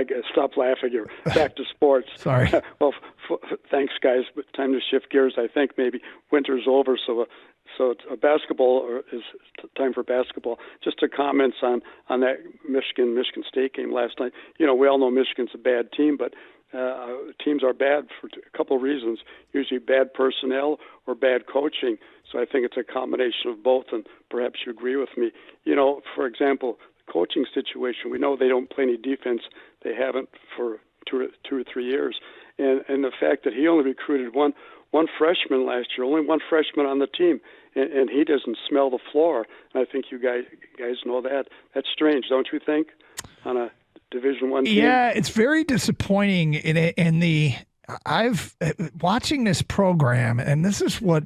I guess stop laughing. You're back to sports. Sorry. Well, thanks, guys. But time to shift gears. I think maybe winter's over, so it's basketball is time for basketball. Just a comments on that Michigan State game last night. We all know Michigan's a bad team, but teams are bad for a couple of reasons. Usually bad personnel or bad coaching. So I think it's a combination of both, and perhaps you agree with me. For example, the coaching situation, we know they don't play any defense. They haven't for two or 3 years. And the fact that he only recruited one freshman last year, only one freshman on the team, and he doesn't smell the floor. And I think you guys know that. That's strange, don't you think, on a Division I team? Yeah, it's very disappointing I've watching this program, and this is what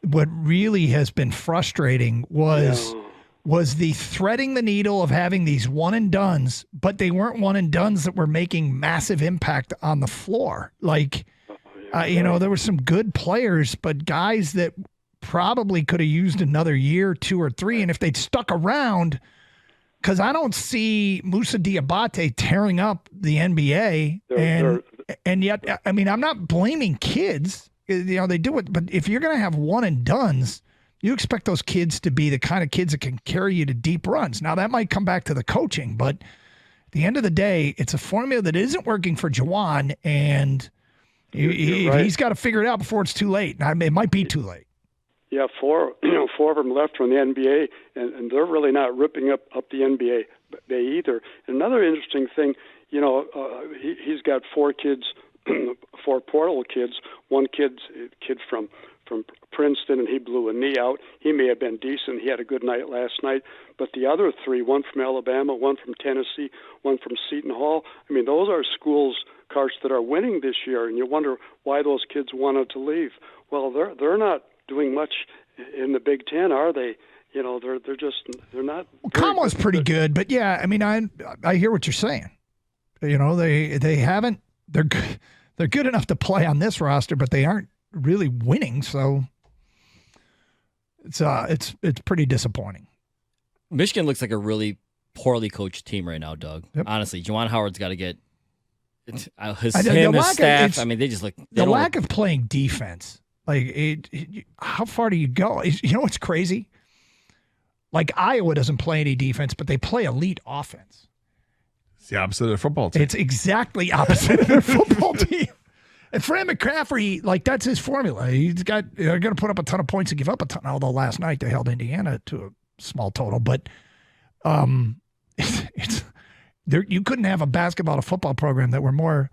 really has been frustrating was the threading the needle of having these one and dones, but they weren't one and dones that were making massive impact on the floor. Like, there were some good players, but guys that probably could have used another year, 2 or 3, and if they'd stuck around. Because I don't see Moussa Diabate tearing up the NBA, and yet, I mean, I'm not blaming kids. They do it, but if you're going to have one and dones, you expect those kids to be the kind of kids that can carry you to deep runs. Now, that might come back to the coaching, but at the end of the day, it's a formula that isn't working for Juwan, and he's got to figure it out before it's too late. It might be too late. Yeah, four of them left from the NBA, and they're really not ripping up the NBA either. Another interesting thing, he's got 4 kids, 4 portal kids. One kid from Princeton, and he blew a knee out. He may have been decent. He had a good night last night. But the other 3, one from Alabama, one from Tennessee, one from Seton Hall, I mean, those are schools, Karst, that are winning this year, and you wonder why those kids wanted to leave. Well, they're not doing much in the Big Ten, are they? They're not. Well, Kamala's pretty good, but yeah, I mean, I hear what you're saying. They haven't. They're good enough to play on this roster, but they aren't really winning. So it's pretty disappointing. Michigan looks like a really poorly coached team right now, Doug. Yep. Honestly, Juwan Howard's got to get his staff. I mean, they just look the lack of playing defense. Like, how far do you go? What's crazy? Like, Iowa doesn't play any defense, but they play elite offense. It's the opposite of their football team. It's exactly opposite of their football team. And Fran McCaffrey, that's his formula. They're going to put up a ton of points and give up a ton. Although last night they held Indiana to a small total, but you couldn't have a basketball or football program that were more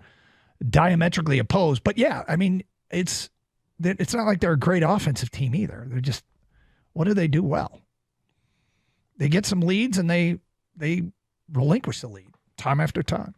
diametrically opposed. But yeah, I mean, it's not like they're a great offensive team either. They're just, what do they do well? They get some leads and they relinquish the lead time after time.